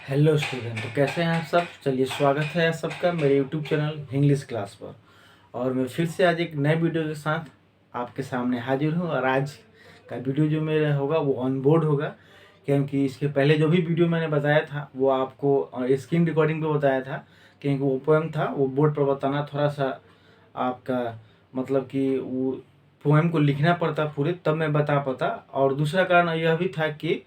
Hello student, तो कैसे हैं आप सब। चलिए, स्वागत है आप सबका मेरे यूट्यूब चैनल इंग्लिश क्लास पर। और मैं फिर से आज एक नए वीडियो के साथ आपके सामने हाजिर हूँ। और आज का वीडियो जो मेरा होगा वो ऑन बोर्ड होगा, क्योंकि इसके पहले जो भी वीडियो मैंने बताया था वो आपको स्क्रीन रिकॉर्डिंग पे बताया था, क्योंकि वो पोएम था वो बोर्ड पर बताना थोड़ा सा आपका मतलब कि वो पोएम को लिखना पड़ता पूरे, तब मैं बता पाता। और दूसरा कारण यह भी था कि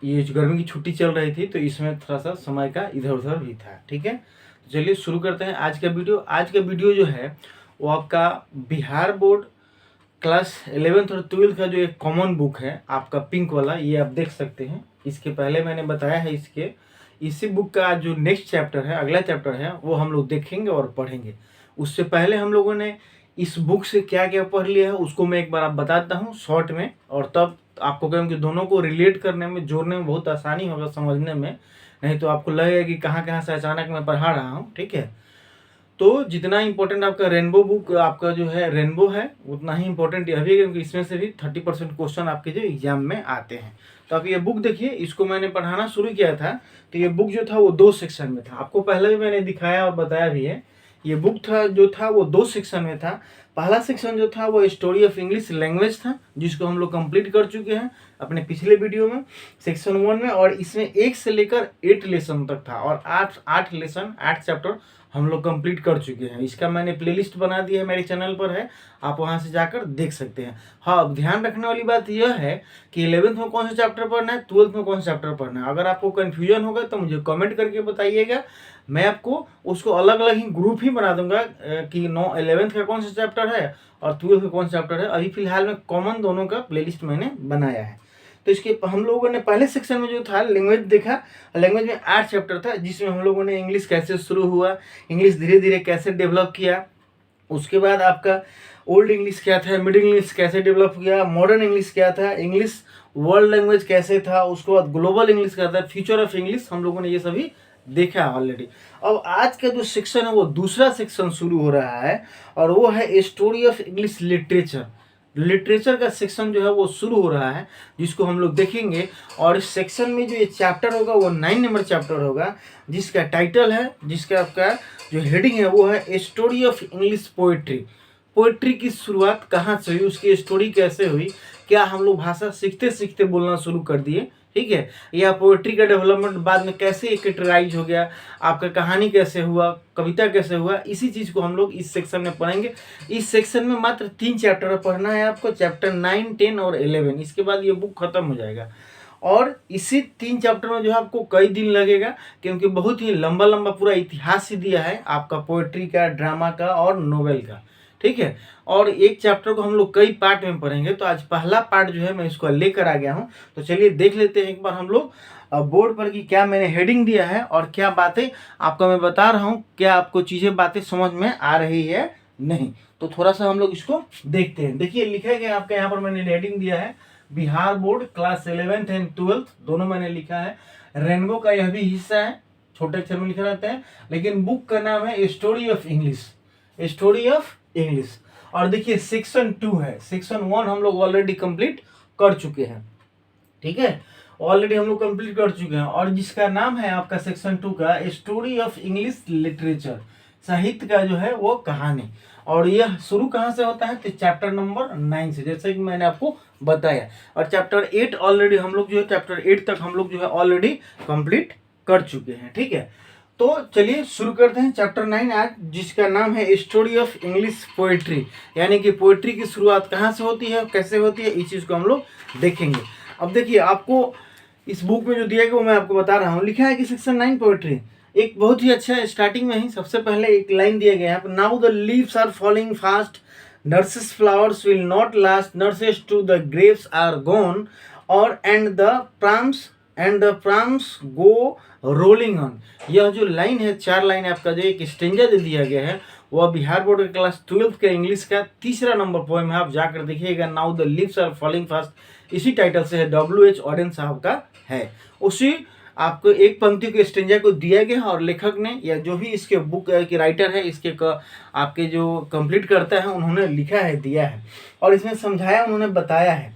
ये जो गर्मी की छुट्टी चल रही थी तो इसमें थोड़ा सा समय का इधर उधर भी था। ठीक है, तो चलिए शुरू करते हैं आज का वीडियो। आज का वीडियो जो है वो आपका बिहार बोर्ड क्लास 11th और 12th का जो एक कॉमन बुक है आपका पिंक वाला, ये आप देख सकते हैं। इसके पहले मैंने बताया है इसी बुक का जो नेक्स्ट चैप्टर है, अगला चैप्टर है, वो हम लोग देखेंगे और पढ़ेंगे। उससे पहले हम लोगों ने इस बुक से क्या क्या पढ़ लिया है उसको मैं एक बार आप बताता हूँ शॉर्ट में, और तब आपको कहूँ कि दोनों को रिलेट करने में, जोड़ने में बहुत आसानी होगा समझने में। नहीं तो आपको लगेगा कि कहाँ कहाँ से अचानक मैं पढ़ा रहा हूँ। ठीक है, तो जितना इंपॉर्टेंट आपका रेनबो बुक आपका जो है रेनबो है, उतना ही इंपॉर्टेंट यह भी है, क्योंकि इसमें से भी 30% क्वेश्चन आपके जो एग्जाम में आते हैं। तो आप ये बुक देखिए, इसको मैंने पढ़ाना शुरू किया था तो ये बुक जो था वो 2 सेक्शन में था। आपको पहले भी मैंने दिखाया और बताया भी है। ये बुक था वो 2 सेक्शन में था। पहला सेक्शन जो था वो स्टोरी ऑफ इंग्लिश लैंग्वेज था, जिसको हम लोग कंप्लीट कर चुके हैं अपने पिछले वीडियो में सेक्शन 1 में। और इसमें 1 से लेकर 8 लेसन तक था, और 8 लेसन 8 चैप्टर हम लोग कंप्लीट कर चुके हैं। इसका मैंने प्लेलिस्ट बना दी है, मेरे चैनल पर है, आप वहां से जाकर देख सकते हैं। हाँ, अब ध्यान रखने वाली बात यह है कि 11th में कौन सा चैप्टर पढ़ना है, 12th में कौन सा चैप्टर पढ़ना है। अगर आपको कन्फ्यूजन होगा तो मुझे कमेंट करके बताइएगा, मैं आपको उसको अलग अलग ही ग्रुप ही बना दूंगा कि 11th का कौन सा चैप्टर है और 12th का कौन सा चैप्टर है। अभी फिलहाल में कॉमन दोनों का प्लेलिस्ट मैंने बनाया है। तो इसके हम लोगों ने पहले सेक्शन में जो था लैंग्वेज देखा। लैंग्वेज में 8 चैप्टर था, जिसमें हम लोगों ने इंग्लिश कैसे शुरू हुआ, इंग्लिश धीरे धीरे कैसे डेवलप किया, उसके बाद आपका ओल्ड इंग्लिश क्या था, मिडिल इंग्लिश कैसे डेवलप किया, मॉडर्न इंग्लिश क्या था, इंग्लिश वर्ल्ड लैंग्वेज कैसे था, उसके बाद ग्लोबल इंग्लिश क्या था, फ्यूचर ऑफ इंग्लिश, हम लोगों ने ये सभी देखा ऑलरेडी। अब आज का जो सेक्शन है वो दूसरा सेक्शन शुरू हो रहा है, और वो है story of English literature. Literature का सेक्शन जो है वो शुरू हो रहा है, जिसको हम लोग देखेंगे। और इस सेक्शन में जो ये चैप्टर होगा वो 9 नंबर चैप्टर होगा, जिसका टाइटल है, जिसका आपका जो हेडिंग है वो है story of English poetry. Poetry की शुरुआत कहाँ से हुई, उसकी स्टोरी कैसे हुई, क्या हम लोग भाषा सीखते सीखते बोलना शुरू कर दिए, ठीक है, या पोएट्री का डेवलपमेंट बाद में कैसे कैटेगराइज हो गया, आपका कहानी कैसे हुआ, कविता कैसे हुआ, इसी चीज़ को हम लोग इस सेक्शन में पढ़ेंगे। इस सेक्शन में मात्र 3 चैप्टर पढ़ना है आपको, चैप्टर 9, 10 और 11। इसके बाद ये बुक खत्म हो जाएगा। और इसी 3 चैप्टर में जो है आपको कई दिन लगेगा, क्योंकि बहुत ही लंबा लंबा पूरा इतिहास ही दिया है आपका पोएट्री का, ड्रामा का और नोवेल का। ठीक है, और एक चैप्टर को हम लोग कई पार्ट में पढ़ेंगे। तो आज पहला पार्ट जो है मैं इसको लेकर आ गया हूँ। तो चलिए देख लेते हैं एक बार हम लोग बोर्ड पर कि क्या मैंने हेडिंग दिया है और क्या बातें आपको मैं बता रहा हूँ, क्या आपको चीज़ें बातें समझ में आ रही है नहीं। तो थोड़ा सा हम लोग इसको देखते हैं। देखिए लिखा गया आपका, यहाँ पर मैंने हेडिंग दिया है Bihar board class 11th and 12th दोनों मैंने लिखा है। रेनबो का यह भी हिस्सा है, छोटे अक्षर में लिखा रहता है, लेकिन बुक का नाम है story of English, story of English. और देखिए सेक्शन 2 है, सेक्शन 1 हम लोग ऑलरेडी कंप्लीट कर चुके हैं। ठीक है, ऑलरेडी हम लोग कंप्लीट कर चुके हैं, और जिसका नाम है आपका सेक्शन 2 का स्टोरी ऑफ इंग्लिश लिटरेचर, साहित्य का जो है वो कहानी। और यह शुरू कहाँ से होता है, तो चैप्टर नंबर 9 से, जैसे कि मैंने आपको बताया। और चैप्टर 8 ऑलरेडी हम लोग जो है चैप्टर 8 तक हम लोग जो है ऑलरेडी कंप्लीट कर चुके हैं। ठीक है, तो चलिए शुरू करते हैं चैप्टर 9 आज, जिसका नाम है स्टोरी ऑफ इंग्लिश पोएट्री, यानी कि पोएट्री की शुरुआत कहाँ से होती है, कैसे होती है, इस चीज़ को हम लोग देखेंगे। अब देखिए आपको इस बुक में जो दिया गया वो मैं आपको बता रहा हूँ। लिखा है कि सेक्शन 9 पोएट्री, एक बहुत ही अच्छा स्टार्टिंग में ही सबसे पहले एक लाइन दिया गया है, now the leaves are falling fast, nurses flowers will not last, nurses to the graves are gone, और and the prams go rolling on. यह जो लाइन है, 4 लाइन आपका जो एक स्टेंजा दे दिया गया है, वह बिहार बोर्ड के क्लास 12th के इंग्लिश का 3रा नंबर पोएम है। आप जाकर देखिएगा, now the leaves are falling fast, इसी टाइटल से है, W.H. ऑडेन साहब का है। उसी आपको एक पंक्ति के स्टेंजा को दिया गया है, और लेखक ने या जो भी इसके बुक के राइटर है, इसके आपके जो कंप्लीट करता है, उन्होंने लिखा है, दिया है, और इसमें समझाया, उन्होंने बताया है।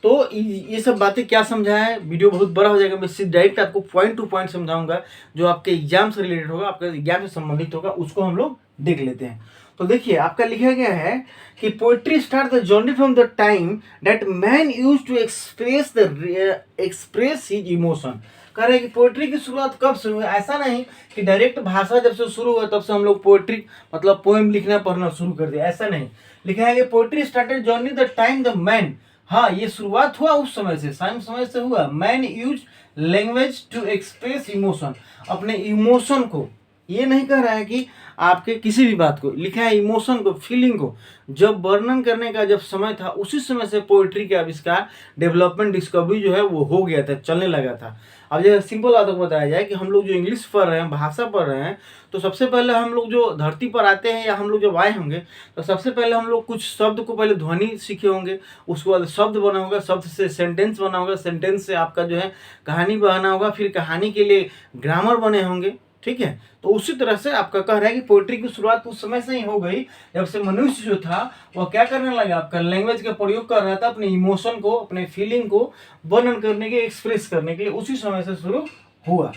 तो ये सब बातें क्या समझाया है, वीडियो बहुत बड़ा हो जाएगा, मैं सीधे डायरेक्ट आपको पॉइंट टू पॉइंट समझाऊंगा, जो आपके एग्जाम से रिलेटेड होगा, आपके एग्जाम से संबंधित होगा, उसको हम लोग देख लेते हैं। तो देखिए आपका लिखा गया है कि poetry start the journey from the time that man use to express his emotion. कह रहे हैं कि पोएट्री की शुरुआत कब से हुई, ऐसा नहीं कि डायरेक्ट भाषा जब से शुरू हुआ तब से हम लोग पोएट्री मतलब पोएम लिखना पढ़ना शुरू कर दिया, ऐसा नहीं। लिखा है कि poetry started journey the time the man, हाँ ये शुरुआत हुआ उस समय से, साइम समय से हुआ। Man use language to express emotion, अपने इमोशन को, ये नहीं कह रहा है कि आपके किसी भी बात को, लिखा है इमोशन को, फीलिंग को जब वर्णन करने का जब समय था, उसी समय से पोएट्री के आविष्कार, डेवलपमेंट, डिस्कवरी जो है वो हो गया था, चलने लगा था। अब जैसे सिंपल बातों को बताया जाए कि हम लोग जो इंग्लिश पढ़ रहे हैं, भाषा पढ़ रहे हैं, तो सबसे पहले हम लोग जो धरती पर आते हैं या हम लोग जब आए होंगे, तो सबसे पहले हम लोग कुछ शब्द को पहले ध्वनि सीखे होंगे, उसके बाद शब्द बना होगा, शब्द से सेंटेंस बना होगा, सेंटेंस से आपका जो है कहानी बना होगा, फिर कहानी के लिए ग्रामर बने होंगे, ठीक है। तो उसी तरह से आपका कह रहा है कि पोएट्री की शुरुआत उस समय से ही हो गई जब से मनुष्य जो था वह क्या करने लगा, आपका लैंग्वेज का प्रयोग कर रहा था अपने इमोशन को, अपने फीलिंग को वर्णन करने के, एक्सप्रेस करने के लिए, उसी समय से शुरू हुआ।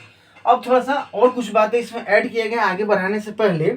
अब थोड़ा सा और कुछ बातें इसमें ऐड किया गया आगे बढ़ाने से पहले,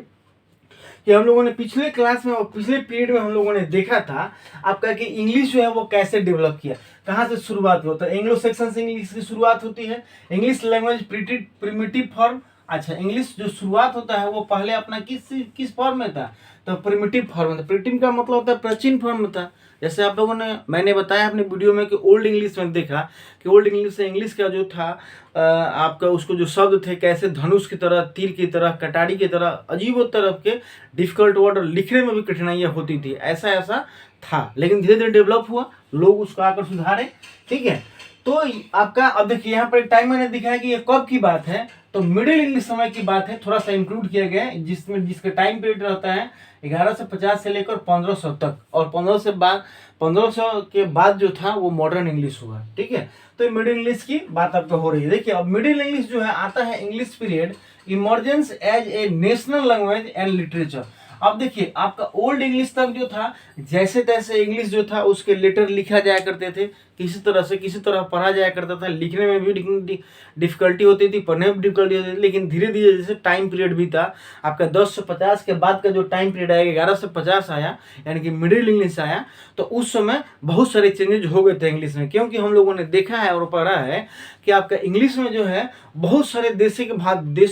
कि हम लोगों ने पिछले क्लास में और पिछले पीरियड में हम लोगों ने देखा था आपका कि इंग्लिश जो है वो कैसे डेवलप किया, कहाँ से शुरुआत होता है। एंग्लो सेक्शन से इंग्लिश की शुरुआत होती है, इंग्लिश लैंग्वेज प्रिमिटिव फॉर्म। अच्छा, इंग्लिश जो शुरुआत होता है वो पहले अपना किस फॉर्म में था, तो प्रिमिटिव फॉर्म में था। प्रिमिटिव का मतलब होता है प्राचीन फॉर्म में था। जैसे आप लोगों ने, मैंने बताया अपने वीडियो में कि ओल्ड इंग्लिश में देखा कि ओल्ड इंग्लिश से इंग्लिश का जो था आपका, उसको जो शब्द थे कैसे धनुष की तरह, तीर की तरह, कटारी की तरह, अजीब तरह के डिफिकल्ट वर्ड, लिखने में भी कठिनाइयाँ होती थी, ऐसा ऐसा था। लेकिन धीरे धीरे डेवलप हुआ, लोग उसको आकर सुधारे, ठीक है। तो आपका अब देखिए यहाँ पर टाइम मैंने दिखाया कि ये कब की बात है, तो मिडिल इंग्लिश समय की बात है, थोड़ा सा इंक्लूड किया गया है, जिसका टाइम पीरियड रहता है 1150 से लेकर 1500 तक, और 1500 के बाद जो था वो मॉडर्न इंग्लिश हुआ, ठीक है। तो मिडिल इंग्लिश की बात आपका हो रही है। देखिए अब मिडिल इंग्लिश जो है आता है English period emergence as a national language and literature. अब देखिए आपका ओल्ड इंग्लिश तक जो था, जैसे तैसे इंग्लिश जो था उसके लेटर लिखा जाया करते थे, किसी तरह पढ़ा जाया करता था, लिखने में भी डिफिकल्टी होती थी, पढ़ने में भी डिफिकल्टी होती थी। लेकिन धीरे धीरे जैसे टाइम पीरियड भी था आपका 10 से 50 के बाद का जो टाइम पीरियड आया, 11 से 50 आया, यानी कि मिडिल इंग्लिश आया, तो उस समय बहुत सारे चेंजेज हो गए थे इंग्लिश में। क्योंकि हम लोगों ने देखा है और पढ़ा है कि आपका इंग्लिश में जो है बहुत सारे देश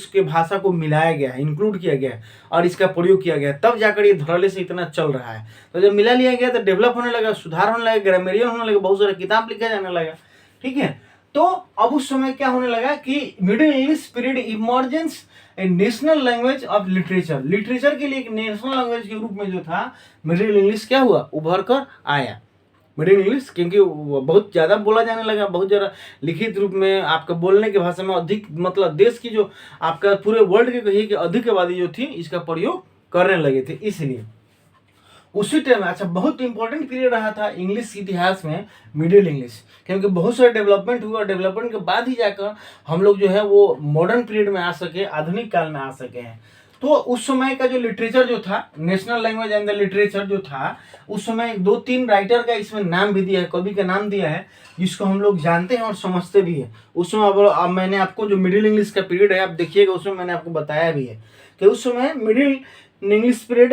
के भाषा को मिलाया गया है, इंक्लूड किया गया है और इसका प्रयोग किया गया, तब जाकर ये धड़ल्ले से इतना चल रहा है। तो जब मिला लिया गया तो डेवलप होने लगा, सुधार होने लगा, ग्रामेरियन होने लगा, बहुत सारे किताब लिखा जाने लगा, ठीक है। तो अब उस समय क्या होने लगा कि middle English period emergence A national language of literature के लिए एक नेशनल लैंग्वेज के रूप में जो था मिडिल इंग्लिश क्या हुआ, उभर कर आया। मिडिल इंग्लिश क्योंकि बहुत ज़्यादा बोला जाने लगा, बहुत ज़्यादा लिखित रूप में आपका बोलने की भाषा में अधिक, मतलब देश की जो आपका पूरे वर्ल्ड के कहिए कि अधिक आबादी जो थी इसका प्रयोग करने लगे थे, इसलिए उसी टाइम। अच्छा, बहुत इंपॉर्टेंट पीरियड रहा था इंग्लिश के इतिहास में मिडिल इंग्लिश, क्योंकि बहुत सारे डेवलपमेंट हुआ, डेवलपमेंट के बाद ही जाकर हम लोग जो है वो मॉडर्न पीरियड में आ सके, आधुनिक काल में आ सके हैं। तो उस समय का जो लिटरेचर जो था, national language and the literature जो था, उस समय 2-3 राइटर का इसमें नाम भी दिया है, कवि का नाम दिया है, जिसको हम लोग जानते हैं और समझते भी है। उस समय अब मैंने आपको जो मिडिल इंग्लिश का पीरियड है आप देखिएगा, उसमें मैंने आपको बताया भी है कि उस समय middle English period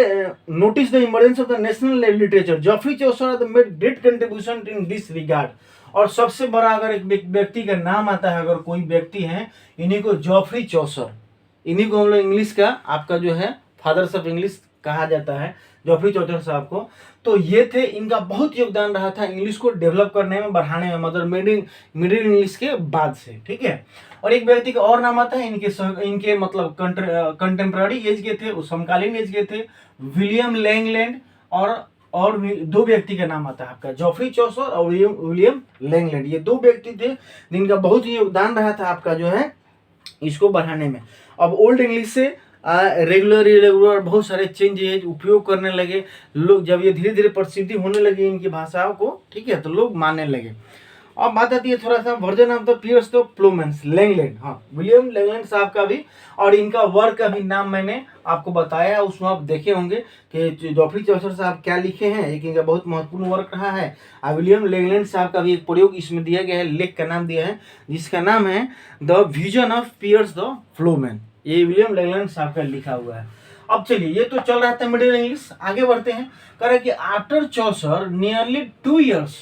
notice the emergence of the national literature. Geoffrey Chaucer made great contribution in this regard. और सबसे बड़ा अगर एक व्यक्ति का नाम आता है, अगर कोई व्यक्ति है, इन्हीं को जॉफ्री चौसर, इन्हीं को हम लोग इंग्लिश का आपका जो है फादर्स ऑफ इंग्लिश कहा जाता है, जॉफ्री चौसर साहब को। तो ये थे, इनका बहुत योगदान रहा था इंग्लिश को डेवलप करने में, बढ़ाने में, मतलब मिडिल इंग्लिश के बाद से, ठीक है। और एक व्यक्ति का और नाम आता है, इनके मतलब कंटेम्प्रेरी एज के थे, समकालीन एज के थे, विलियम लैंगलैंड। और भी 2 व्यक्ति का नाम आता है आपका, जॉफ्री चौसर और विलियम लैंगलैंड। ये 2 व्यक्ति थे जिनका बहुत ही योगदान रहा था आपका जो है इसको बढ़ाने में। अब ओल्ड इंग्लिश से रेगुलर इरेगुलर बहुत सारे चेंजेज उपयोग करने लगे लोग, जब ये धीरे धीरे प्रसिद्धि होने लगी इनकी भाषाओं को, ठीक है, तो लोग मानने लगे। अब बात आती है थोड़ा सा वर्जन ऑफ द पियर्स तो प्लूमेंस लैंगलैंड, हाँ विलियम लैंगलैंड साहब का भी, और इनका वर्क का भी नाम मैंने आपको बताया, उसमें आप देखे होंगे कि जॉफरी चौसर साहब क्या लिखे हैं, एक इनका बहुत महत्वपूर्ण वर्क रहा है। और विलियम लैंगलैंड साहब का भी एक प्रयोग इसमें दिया गया है, लेख का नाम दिया है जिसका नाम है the vision of Piers the ploughman, ये विलियम लैंगलैंड साहब का लिखा हुआ है। अब चलिए, ये तो चल रहा था मिडिल इंग्लिश, आगे बढ़ते हैं। कह रहे कि after Chaucer nearly 2 years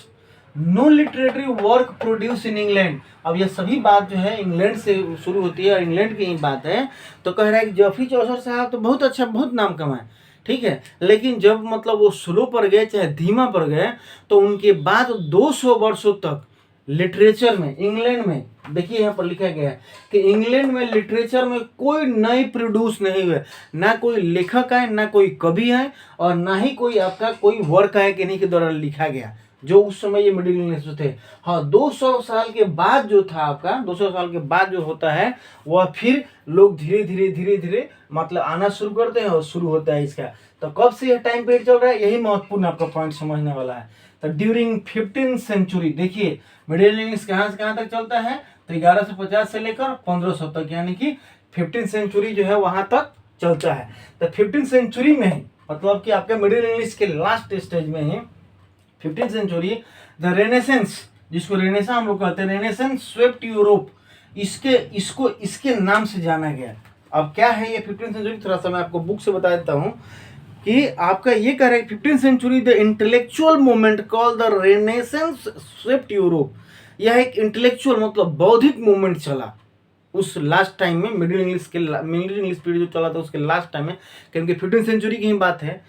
no literary work produce in England. अब यह सभी बात जो है इंग्लैंड से शुरू होती है और इंग्लैंड की ही बात है। तो कह रहा है कि जॉफरी चौसर साहब तो बहुत अच्छा, बहुत नाम कमाए, ठीक है, लेकिन जब मतलब वो स्लो पर गए चाहे धीमा पर गए, तो उनके बाद 200 वर्षों तक लिटरेचर में इंग्लैंड में, देखिए यहाँ पर लिखा गया है कि इंग्लैंड में लिटरेचर में कोई नए प्रोड्यूस नहीं हुए, ना कोई लेखक है, ना कोई कवि है, और ना ही कोई आपका कोई वर्क है कि नहीं के द्वारा लिखा गया जो उस समय ये मिडिल इंग्लिश थे। हाँ, 200 साल के बाद जो था आपका, 200 साल के बाद जो होता है वह फिर लोग धीरे धीरे मतलब आना शुरू करते हैं और शुरू होता है इसका। तो कब से यह टाइम पीरियड चल रहा है, यही महत्वपूर्ण आपका पॉइंट समझने वाला है। तो ड्यूरिंग 15th सेंचुरी, देखिए मिडिल इंग्लिश कहाँ से कहाँ तक चलता है, तो 1150 से लेकर 1500 तक, यानी कि 15th सेंचुरी जो है वहां तक चलता है। तो 15th सेंचुरी में ही, मतलब कि आपके मिडिल इंग्लिश के लास्ट स्टेज में ही 15th सेंचुरी द रेनेसेंस, जिसको रेनेसा हम लोग कहते हैं, रेनेसेंस स्वेप्ट यूरोप, इसके नाम से जाना गया। अब क्या है ये 15th सेंचुरी, थोड़ा सा मैं आपको बुक से बता देता हूँ कि आपका ये कह रहा है 15th century the intellectual movement called the renaissance swept Europe. यह एक इंटेलेक्चुअल मतलब बौद्धिक मूवमेंट चला उस लास्ट टाइम में, मिडिल इंग्लिश पीरियड जो चला था उसके लास्ट टाइम में, क्योंकि 15th सेंचुरी की ही बात है,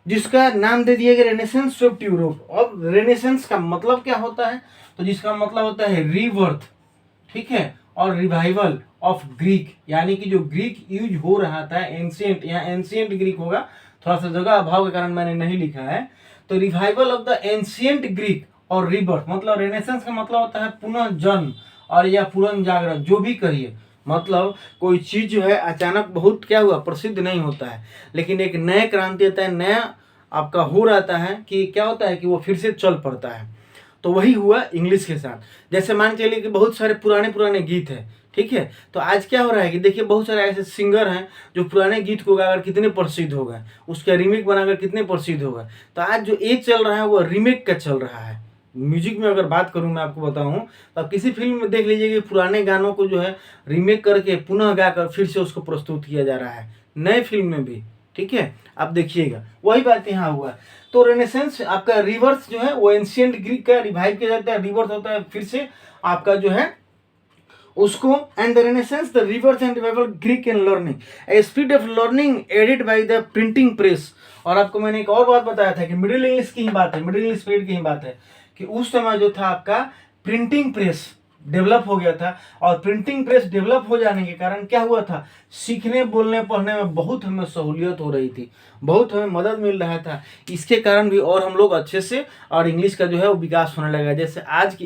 जिसका नाम दे दिया गया रेनेसेंस स्वेप्ट यूरोप। और रेनेसेंस का मतलब क्या होता है, तो जिसका मतलब होता है रीबर्थ, ठीक है, और रिवाइवल ऑफ ग्रीक, यानी कि जो ग्रीक यूज हो रहा था एंशिएंट, यहाँ एंशिएंट ग्रीक होगा, थोड़ा सा जगह अभाव के कारण मैंने नहीं लिखा है, तो revival of the ancient Greek और रीबर्थ, मतलब रेनेसेंस का मतलब होता है पुनः जन्म और या पुनर्जागरण, जो भी कहिए, मतलब कोई चीज जो है अचानक बहुत क्या हुआ प्रसिद्ध नहीं होता है, लेकिन एक नए क्रांति आता है, नया आपका हो रहता है कि क्या होता है कि वो फिर से चल पड़ता है। तो वही हुआ इंग्लिश के साथ। जैसे मान चलिए कि बहुत सारे पुराने गीत हैं, ठीक है, तो आज क्या हो रहा है कि देखिए बहुत सारे ऐसे सिंगर हैं जो पुराने गीत को गाकर कितने प्रसिद्ध हो गए, उसका रीमेक बनाकर कितने प्रसिद्ध हो गए। तो आज जो एक चल रहा है वो रीमेक का चल रहा है। म्यूजिक में अगर बात करूं मैं आपको बताऊं, तो आप किसी फिल्म में देख लीजिए कि पुराने गानों को जो है रीमेक करके पुनः गाकर फिर से उसको प्रस्तुत किया जा रहा है नए फिल्म में भी, ठीक है, आप देखिएगा वही बात यहाँ हुआ। तो रेनेसेंस आपका रिवर्स जो है वो एंशिएंट ग्रीक का रिवाइव किया जाता है, रिवर्स होता है फिर से आपका जो है उसको, and the renaissance the reverse and revival Greek and learning, a speed of learning aided by the printing press. और आपको मैंने एक और बात बताया था कि मिडिल इंग्लिश की ही बात है, मिडिल इंग्लिश पीरियड की ही बात है कि उस समय जो था आपका प्रिंटिंग प्रेस डेवलप हो गया था, और प्रिंटिंग प्रेस डेवलप हो जाने के कारण क्या हुआ था, सीखने बोलने पढ़ने में बहुत हमें सहूलियत हो रही थी, बहुत हमें मदद मिल रहा था, इसके कारण भी और हम लोग अच्छे से और इंग्लिश का जो है वो विकास होने लगा। जैसे आज के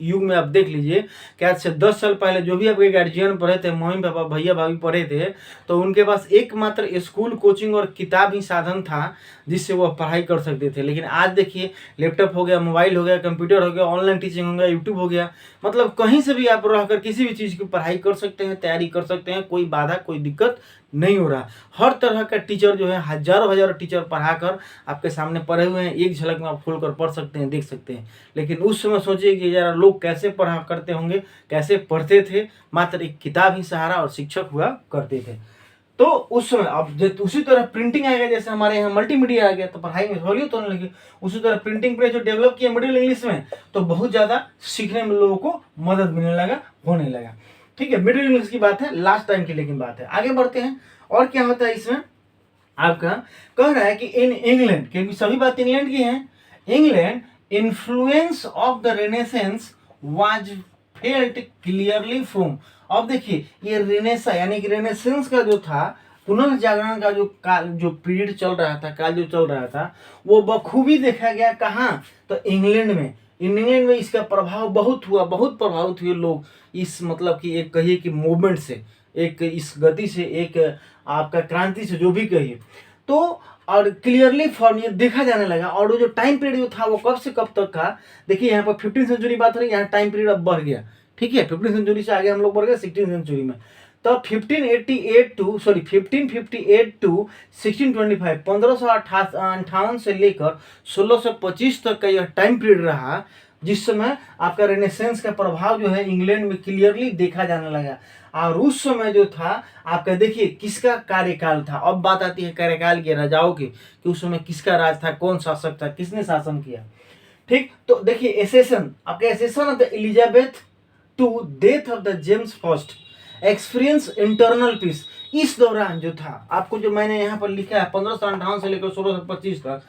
युग में आप देख लीजिए कि आज से 10 साल पहले जो भी आपके गार्जियन पढ़े थे, मम्मी पापा भैया भाभी पढ़े थे, तो उनके पास एकमात्र स्कूल कोचिंग और किताब ही साधन था जिससे वो पढ़ाई कर सकते थे। लेकिन आज देखिए लैपटॉप हो गया, मोबाइल हो गया, कंप्यूटर हो गया, ऑनलाइन टीचिंग हो गया, यूट्यूब हो गया, मतलब कहीं से भी आप रहकर किसी भी चीज़ की पढ़ाई कर सकते हैं, तैयारी कर सकते हैं, कोई बाधा कोई दिक्कत नहीं हो रहा। हर तरह का टीचर जो है हजारों टीचर पढ़ाकर आपके सामने पढ़े हुए हैं, एक झलक में आप खोलकर पढ़ सकते हैं, देख सकते हैं। लेकिन उस समय सोचिए कि यार लोग कैसे पढ़ा करते होंगे, कैसे पढ़ते थे, मात्र एक किताब ही सहारा और शिक्षक हुआ करते थे। तो उस समय अब उसी तरह प्रिंटिंग आएगा, जैसे हमारे यहाँ मल्टीमीडिया आ गया तो पढ़ाई में सहूलियत होने लगी, उसी तरह प्रिंटिंग प्रेस जो डेवलप किया मिडिल इंग्लिश में, तो बहुत ज़्यादा सीखने में लोगों को मदद मिलने लगा, होने लगा। ठीक है, मिडिल इंग्लिश की बात है, लास्ट टाइम की लेकिन बात है। आगे बढ़ते हैं, और क्या होता है इसमें आपका, कह रहा है कि इन इंग्लैंड, क्योंकि सभी बात इंग्लैंड की है, England influence of the renaissance was felt clearly from. अब देखिए ये रेनेसा यानी कि रेनेसेंस का जो था पुनर्जागरण का जो काल, जो पीरियड चल रहा था, काल जो चल रहा था, वो बखूबी देखा गया कहाँ, तो इंग्लैंड में। इंग्लैंड में इसका प्रभाव बहुत हुआ, बहुत प्रभावित हुए लोग इस मतलब कि एक कहिए कि मूवमेंट से, एक इस गति से, एक आपका क्रांति से, जो भी कहिए। तो और क्लियरली फॉर्म ये देखा जाने लगा। और वो जो टाइम पीरियड जो था वो कब से कब तक का, देखिए यहाँ पर 15वीं सेंचुरी बात हो रही है, यहाँ टाइम पीरियड अब बढ़ गया, ठीक है। 15वीं सेंचुरी से आगे हम लोग बढ़ गए 16वीं सेंचुरी में। तो 1558 टू 1625 1558 से लेकर 1625 तक का यह टाइम पीरियड रहा, जिस समय आपका रेनेसेंस का प्रभाव जो है इंग्लैंड में क्लियरली देखा जाने लगा। और उस समय जो था आपका, देखिए किसका कार्यकाल था। अब बात आती है कार्यकाल के राजाओं की, कि उस समय किसका राज था, कौन शासक था, किसने शासन किया, ठीक। तो देखिए एसेशन, आपका accession of the Elizabeth to death of the James first, experience internal peace. इस दौरान जो था, आपको जो मैंने यहाँ पर लिखा है 1558 से लेकर 1625 तक,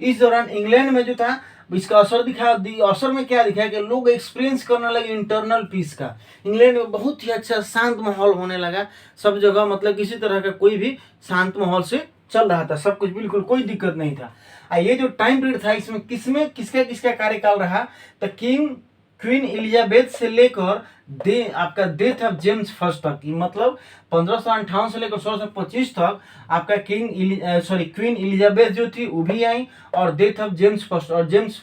इस दौरान इंग्लैंड में जो था इसका असर असर में क्या दिखा है कि लोग एक्सपीरियंस करने लगे इंटरनल पीस का। इंग्लैंड में बहुत ही अच्छा शांत माहौल होने लगा, सब जगह मतलब किसी तरह का कोई भी शांत माहौल से चल रहा था, सब कुछ बिल्कुल कोई दिक्कत नहीं था। ये जो टाइम पीरियड था इसमें किसका किसका कार्यकाल रहा, तो क्वीन एलिजाबेथ से लेकर आपका डेथ ऑफ जेम्स फर्स्ट तक, मतलब 1558 से लेकर 1625 तक आपका क्वीन एलिजाबेथ जो थी वो भी आई, और डेथ ऑफ जेम्स फर्स्ट, और जेम्स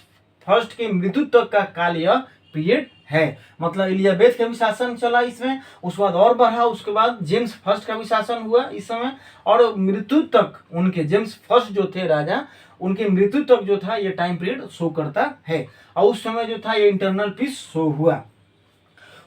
फर्स्ट के मृत्यु तक का काल यह पीरियड है। मतलब एलिजाबेथ का भी शासन चला इसमें, उसके बाद और बढ़ा, उसके बाद जेम्स फर्स्ट का भी शासन हुआ इस समय, और मृत्यु तक उनके जेम्स फर्स्ट जो थे राजा, उनके मृत्यु तक जो था ये टाइम पीरियड शो करता है। और उस समय जो था ये इंटरनल पीस शो हुआ।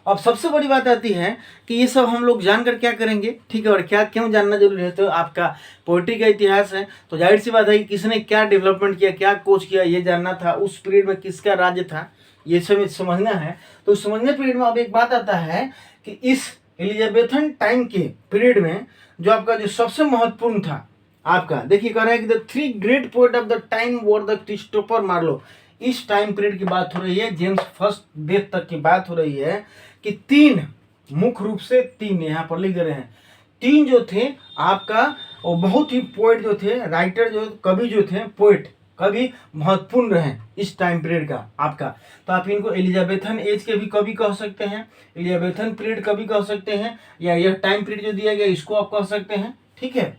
अब सबसे बड़ी बात आती है कि ये सब हम लोग जानकर क्या करेंगे, ठीक है, और क्या क्यों जानना जरूरी है। तो आपका पोइट्री का इतिहास है, तो जाहिर सी बात है कि किसने क्या डेवलपमेंट किया, क्या खोज किया, ये जानना था। उस पीरियड में किसका राज्य था, ये सब समझना है। तो समझने पीरियड में अब एक बात आता है कि इस एलिजाबेथन टाइम के पीरियड में जो आपका जो सबसे महत्वपूर्ण था आपका, देखिए कह रहा है कि the 3 great poet of the time were the Christopher Marlowe. इस टाइम पीरियड की बात हो रही है, जेम्स फर्स्ट डेथ तक की बात हो रही है, कि 3 मुख्य रूप से 3 यहाँ पर लिख रहे हैं, 3 जो थे आपका वो बहुत ही पोएट जो थे, राइटर जो कवि जो थे, पोएट कवि महत्वपूर्ण रहे इस टाइम पीरियड का आपका। तो आप इनको एलिजाबेथन एज के भी कवि कह सकते हैं, एलिजाबेथन पीरियड कवि कह सकते हैं, या यह टाइम पीरियड जो दिया गया इसको आप कह सकते हैं, ठीक है,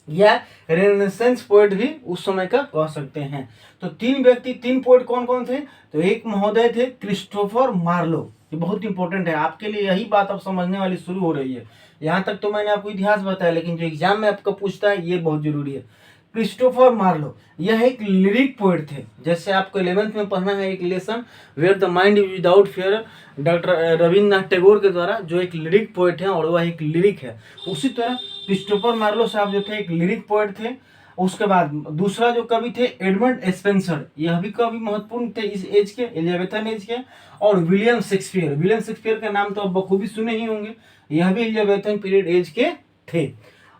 या रेनेसेंस पोएट भी उस समय का कह सकते हैं। तो 3 व्यक्ति, 3 पोएट कौन कौन थे, तो एक महोदय थे क्रिस्टोफर मार्लो, ये बहुत इंपॉर्टेंट है आपके लिए, यही बात अब समझने वाली शुरू हो रही है। यहाँ तक तो मैंने आपको इतिहास बताया, लेकिन जो एग्जाम में आपको पूछता है ये बहुत जरूरी है। क्रिस्टोफर मार्लो यह एक लिरिक पोएट थे, जैसे आपको 11th में पढ़ना है एक lesson where the mind is without fear, doctor Rabindranath Tagore के द्वारा, जो एक लिरिक पोएट है और वह एक लिरिक है। उसी तरह क्रिस्टोफर मार्लो साहब जो थे एक लिरिक पोएट थे। उसके बाद दूसरा जो कवि थे एडमंड स्पेंसर, यह भी कवि महत्वपूर्ण थे इस एज के, एलिजाबेथन एज के। और विलियम शेक्सपियर का नाम तो आप बखूबी सुने ही होंगे, यह भी एलिजाबेथन पीरियड एज के थे।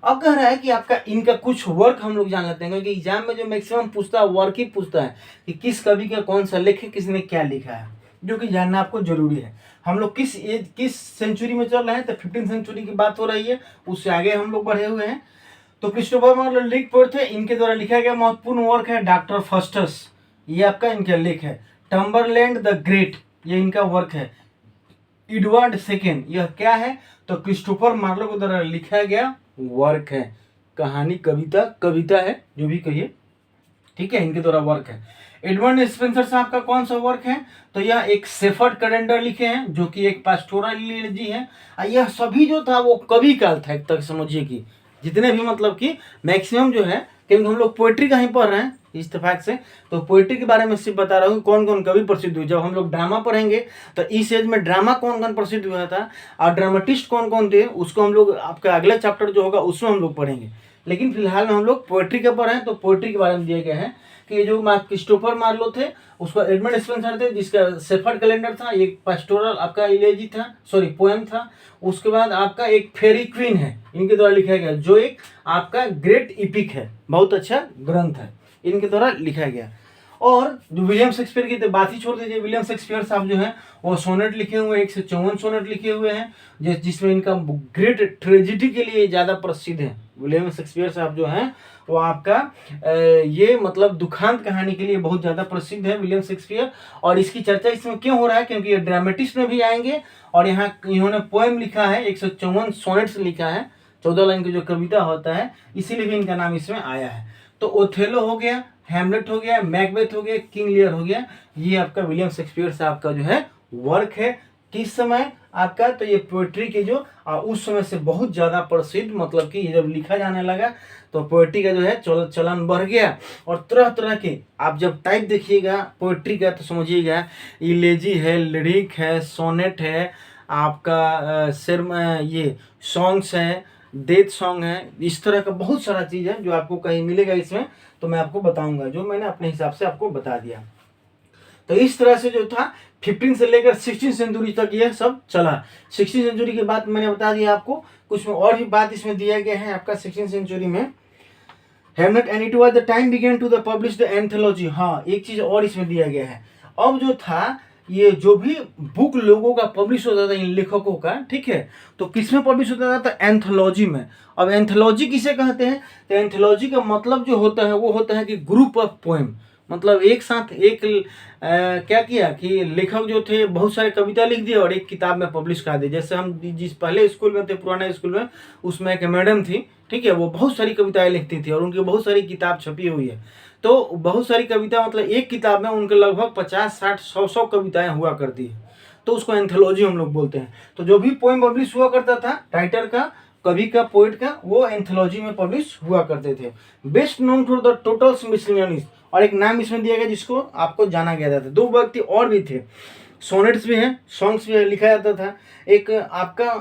अब कह रहा है कि आपका इनका कुछ वर्क हम लोग जान लेते हैं, क्योंकि एग्जाम में जो मैक्सिमम पूछता है वर्क ही पूछता है कि किस कवि का कौन सा लेख है, किसने क्या लिखा है, जो कि जानना आपको जरूरी है। हम लोग किस सेंचुरी में चल रहे हैं, तो 15th सेंचुरी की बात हो रही है, उससे आगे हम लोग बढ़े हुए हैं। तो क्रिस्टोफर मार्लो लिख पोएट थे, इनके द्वारा लिखा गया महत्वपूर्ण वर्क है डॉक्टर फॉस्टस, ये आपका इनका लेख है। टम्बरलैंड द ग्रेट, ये इनका वर्क है। एडवर्ड सेकेंड, यह क्या है, तो क्रिस्टोफर मार्लो के द्वारा लिखा गया वर्क है, कहानी कविता है, जो भी कहिए, ठीक है, इनके द्वारा वर्क है। एडवर्ड स्पेंसर साहब का कौन सा वर्क है, तो यह एक शेफर्ड कैलेंडर लिखे हैं, जो कि एक पास्टोरल एलिजी है। यह सभी जो था वो कवि काल था, एक तक समझिए कि जितने भी मतलब कि मैक्सिमम जो है, क्योंकि हम लोग पोएट्री का ही पढ़ रहे हैं इत्तेफाक से, तो पोएट्री के बारे में सिर्फ बता रहा हूँ कौन कौन कवि प्रसिद्ध हुए। जब हम लोग ड्रामा पढ़ेंगे तो इस एज में ड्रामा कौन कौन प्रसिद्ध हुआ था और ड्रामेटिस्ट कौन कौन थे, उसको हम लोग आपका अगला चैप्टर जो होगा उसमें हम लोग पढ़ेंगे। लेकिन फिलहाल में हम लोग पोएट्री के पढ़ रहे हैं, तो पोएट्री के बारे में दिए गए हैं कि जो क्रिस्टोफर मार्लो थे, उसको एडमंड स्पेंसर थे, जिसका शेफर्ड कैलेंडर था, एक पास्टोरल आपका इलेजी था, सॉरी पोएम था। उसके बाद आपका एक फेरी क्वीन है, इनके द्वारा लिखा गया, जो एक आपका ग्रेट इपिक है, बहुत अच्छा ग्रंथ है, इनके द्वारा लिखा गया। और जो विलियम शेक्सपियर की तो बात ही छोड़ दीजिए, विलियम शेक्सपियर साहब जो हैं वो सोनेट लिखे हुए, 154 सोनेट लिखे हुए हैं, जिसमें इनका ग्रेट ट्रेजिडी के लिए ज़्यादा प्रसिद्ध है। विलियम शेक्सपियर साहब जो हैं वो आपका ये मतलब दुखांत कहानी के लिए बहुत ज़्यादा प्रसिद्ध है विलियम शेक्सपियर। और इसकी चर्चा इसमें क्यों हो रहा है, क्योंकि ये ड्रामेटिस्ट में भी आएंगे, और यहाँ इन्होंने पोएम लिखा है, 154 सोनेट्स लिखा है, 14 लाइन की जो कविता होता है, इसीलिए भी इनका नाम इसमें आया है। तो ओथेलो हो गया, हैमलेट हो गया, मैकबेथ हो गया, किंग लियर हो गया, ये आपका विलियम शेक्सपियर साहब का जो है वर्क है। किस समय आपका, तो ये पोएट्री के जो उस समय से बहुत ज़्यादा प्रसिद्ध, मतलब कि ये जब लिखा जाने लगा तो पोएट्री का जो है चलन बढ़ गया। और तरह तरह के आप जब टाइप देखिएगा पोएट्री का तो समझिएगा इलेजी है, लिरिक है, सोनेट है, आपका ये सॉन्ग्स है, डेथ सॉन्ग है, इस तरह का बहुत सारा चीज़ है जो आपको कहीं मिलेगा इसमें, तो मैं आपको बताऊंगा, जो मैंने अपने हिसाब से आपको बता दिया। तो इस तरह से जो था 15 से लेकर 16 सेंचुरी तक ये सब चला। 16 सेंचुरी के बाद मैंने बता दिया आपको, कुछ और भी बात इसमें दिया गया है आपका 16 सेंचुरी में। Hamlet and it was the time begin to the publish the anthology. हाँ, एक चीज और इसमें दिया गया है, अब जो था ये जो भी बुक लोगों का पब्लिश होता था इन लेखकों का, ठीक है, तो किस में पब्लिश होता था? तो एंथोलॉजी में। अब एंथोलॉजी किसे कहते हैं? तो एंथोलॉजी का मतलब जो होता है वो होता है कि ग्रुप ऑफ पोएम, मतलब एक साथ एक क्या किया कि लेखक जो थे बहुत सारे कविता लिख दिए और एक किताब में पब्लिश कर दी। जैसे हम जिस पहले स्कूल में थे, पुराने स्कूल में, उसमें एक मैडम थी, ठीक है, वो बहुत सारी कविताएं लिखती थी और उनकी बहुत सारी किताब छपी हुई है। तो बहुत सारी कविता, मतलब एक किताब में उनके लगभग 50, 60, 100 कविताएं हुआ करती है, तो उसको एंथोलॉजी हम लोग बोलते हैं। तो जो भी पोएम पब्लिश हुआ करता था राइटर का, कवि का, पोएट का, वो एंथोलॉजी में पब्लिश हुआ करते थे। Best known for the totals miscellaneous, और एक नाम इसमें दिया गया जिसको आपको जाना गया था। दो व्यक्ति और भी थे, सोनेट्स भी हैं, सॉन्ग्स भी लिखा जाता था। एक आपका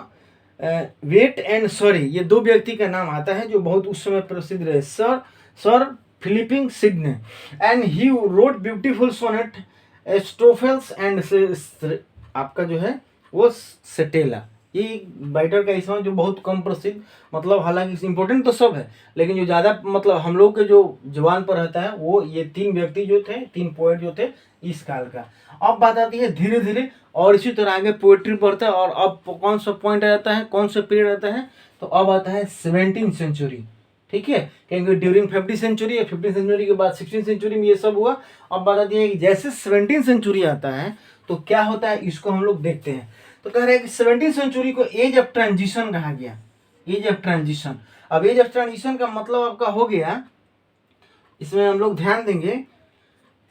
वेट एंड सॉरी, ये दो व्यक्ति का नाम आता है जो बहुत उस समय प्रसिद्ध रहे, sir Philip Sidney, and he wrote beautiful sonnet Astrophels and आपका जो है वो सेटेला, ये राइटर का इसमें जो बहुत कम प्रसिद्ध, मतलब हालांकि इम्पोर्टेंट तो सब है लेकिन जो ज़्यादा मतलब हम लोग के जो जवान पर रहता है वो ये तीन व्यक्ति जो थे, तीन पोएट जो थे इस काल का। अब बात आती है धीरे धीरे और इसी तरह आगे पोएट्री बढ़ता है, और अब कौन सा पॉइंट आ जाता है, कौन सा पीरियड आता है, तो अब आता है 17th सेंचुरी, ठीक है, क्योंकि ड्यूरिंग 15th सेंचुरी या 15th सेंचुरी के बाद 16th सेंचुरी में ये सब हुआ। अब बात आती है कि जैसे 17th सेंचुरी आता है तो क्या होता है, इसको हम लोग देखते हैं। तो कह रहे हैं कि 17th सेंचुरी को एज ऑफ ट्रांजिशन कहा गया, एज ऑफ ट्रांजिशन। अब एज ऑफ ट्रांजिशन का मतलब आपका हो गया, इसमें हम लोग ध्यान देंगे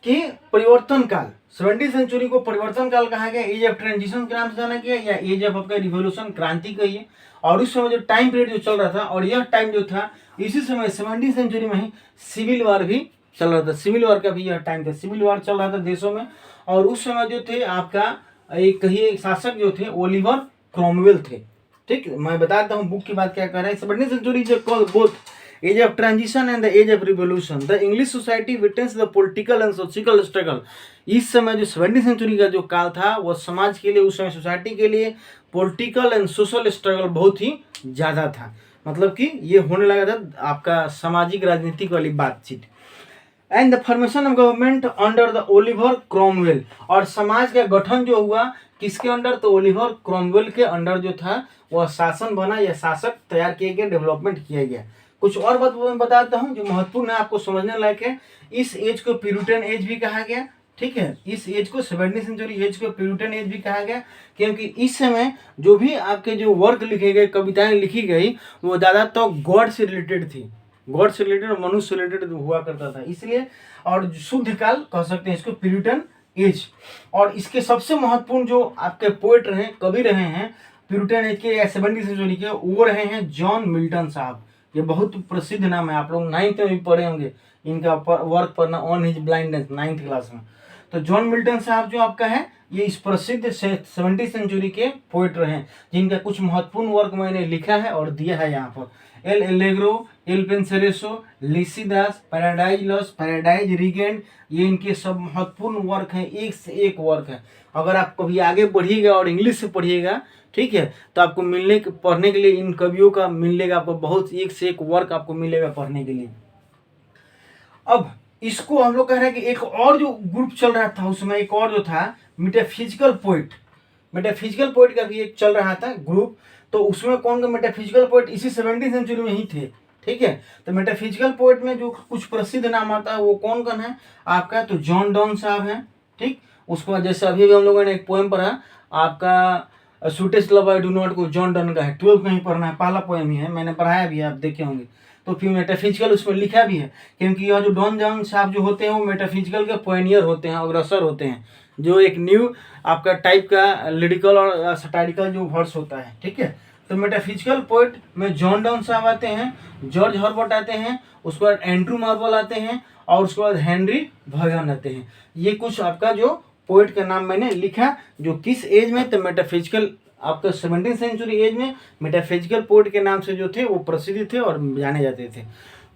कि परिवर्तन काल, 17th सेंचुरी को परिवर्तन काल कहा गया, एज ऑफ ट्रांजिशन के नाम से जाना गया, या एज ऑफ आपका रिवोल्यूशन, क्रांति कहिए। और उस समय जो टाइम पीरियड जो चल रहा था, और यह टाइम जो था इसी समय 17th सेंचुरी में ही सिविल वार भी चल रहा था, सिविल वार का भी यह टाइम था, सिविल वार चल रहा था देशों में। और उस समय जो थे आपका एक कहिए शासक जो थे ओलिवर क्रोमवेल थे, ठीक, मैं बताता हूँ बुक की बात क्या कर रहा है। 17th सेंचुरी जो call both age of transition and the age of revolution, the English society witness the political and social struggle. इस समय जो 17th सेंचुरी का जो काल था वो समाज के लिए, उस समय सोसाइटी के लिए पॉलिटिकल एंड सोशल स्ट्रगल बहुत ही ज़्यादा था, मतलब कि ये होने लगा था आपका सामाजिक राजनीतिक वाली बातचीत। And the formation of government under the Oliver Cromwell, और समाज का गठन जो हुआ किसके अंडर, तो ओलिवर क्रोमवेल के अंडर जो था वह शासन बना या शासक तैयार किए गए, डेवलपमेंट किया गया। कुछ और बात मैं बताता हूँ जो महत्वपूर्ण है, आपको समझने लायक है। इस एज को प्यूरिटन एज भी कहा गया, ठीक है, इस एज को 17th सेंचुरी एज को प्यूरिटन एज भी कहा गया, क्योंकि इस समय जो भी आपके जो वर्क लिखे गए, कविताएं लिखी गई, वो ज़्यादातर गॉड से रिलेटेड थी, गॉड से रिलेटेड और मनुष्य से रिलेटेड हुआ करता था, इसलिए। और शुद्ध काल कह सकते हैं इसको प्यूरिटन एज। और इसके सबसे महत्वपूर्ण जो आपके पोएट रहे, कवि रहे हैं प्यूरिटन एज के या 17th सेंचुरी के, वो रहे हैं जॉन मिल्टन साहब। ये बहुत प्रसिद्ध नाम है, आप लोग 9th में भी पढ़े होंगे इनका वर्क पढ़ना, on his blindness, 9th class में। तो जॉन मिल्टन साहब जो आपका है ये इस प्रसिद्ध 17th सेंचुरी के पोएट रहे हैं, जिनका कुछ महत्वपूर्ण वर्क मैंने लिखा है और दिया है यहाँ पर। L'Allegro, Il Penseroso, Lycidas, Paradise Lost, Paradise Regained, ये इनके सब महत्वपूर्ण वर्क हैं, एक से एक वर्क है। अगर आप कभी आगे बढ़िएगा और इंग्लिश से पढ़िएगा, ठीक है, तो आपको पढ़ने के लिए इन कवियों का मिलेगा, आपको बहुत एक से एक वर्क आपको मिलेगा पढ़ने के लिए। अब इसको हम लोग कह रहे हैं कि एक और जो ग्रुप चल रहा था उसमें, एक और जो था मेटाफिजिकल पोएट, मेटाफिजिकल पोएट का भी एक चल रहा था ग्रुप। तो उसमें कौन का मेटाफिजिकल पोएट इसी 17th सेंचुरी में ही थे, ठीक है। तो मेटाफिजिकल पोएट में जो कुछ प्रसिद्ध नाम आता है वो कौन कौन है आपका, तो जॉन डॉन साहब हैं, ठीक। उसके बाद जैसे अभी भी हम लोगों ने एक पोएम पढ़ा आपका sweetest love I do not को, जॉन डॉन का है, 12th में ही पढ़ना है, पहला पोएम ही है, मैंने पढ़ाया भी, आप देखे होंगे। तो फिर मेटाफिजिकल उसमें लिखा भी है, क्योंकि यह जो डॉन जॉन साहब जो होते हैं वो मेटाफिजिकल के पायनियर होते हैं, अग्रसर होते हैं, जो एक न्यू आपका टाइप का लिरिकल और सटाइरिकल जो वर्ड्स होता है, ठीक है। तो मेटाफिजिकल पोइट में जॉन डॉन साहब आते हैं, जॉर्ज हर्बर्ट आते हैं, उसके बाद एंड्रू मार्वल आते हैं और उसके बाद हेनरी वर्गन आते हैं। ये कुछ आपका जो पोइट का नाम मैंने लिखा, जो किस एज में, तो मेटाफिजिकल आपका 17वीं सेंचुरी एज में मेटाफिजिकल पोइट के नाम से जो थे वो प्रसिद्ध थे और जाने जाते थे।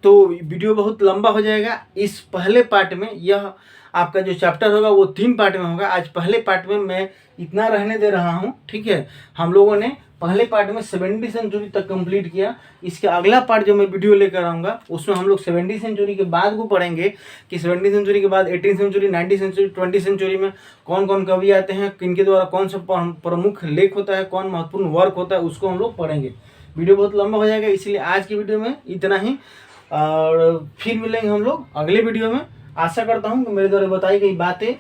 तो वीडियो बहुत लंबा हो जाएगा। इस पहले पार्ट में यह आपका जो चैप्टर होगा वो 3 पार्ट में होगा। आज पहले पार्ट में मैं इतना रहने दे रहा हूँ, ठीक है। हम लोगों ने पहले पार्ट में 17वीं सेंचुरी तक कंप्लीट किया। इसके अगला पार्ट जो मैं वीडियो लेकर आऊँगा उसमें हम लोग 17वीं सेंचुरी के बाद को पढ़ेंगे कि 17वीं सेंचुरी के बाद 18वीं सेंचुरी, 19वीं सेंचुरी, 20वीं सेंचुरी में कौन कौन कवि आते हैं, किनके द्वारा कौन सा प्रमुख लेख होता है, कौन महत्वपूर्ण वर्क होता है, उसको हम लोग पढ़ेंगे। वीडियो बहुत लंबा हो जाएगा, इसलिए आज की वीडियो में इतना ही, और फिर मिलेंगे हम लोग अगले वीडियो में। आशा करता हूँ कि मेरे द्वारा बताई गई बातें,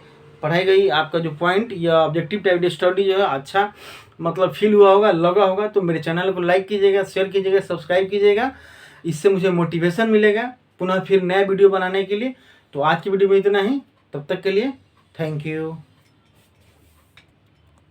पढ़ाई गई आपका जो पॉइंट या ऑब्जेक्टिव टाइप स्टडी जो है अच्छा मतलब फील हुआ होगा, लगा होगा, तो मेरे चैनल को लाइक कीजिएगा, शेयर कीजिएगा, सब्सक्राइब कीजिएगा। इससे मुझे मोटिवेशन मिलेगा पुनः फिर नया वीडियो बनाने के लिए। तो आज की वीडियो में इतना ही, तब तक के लिए थैंक यू।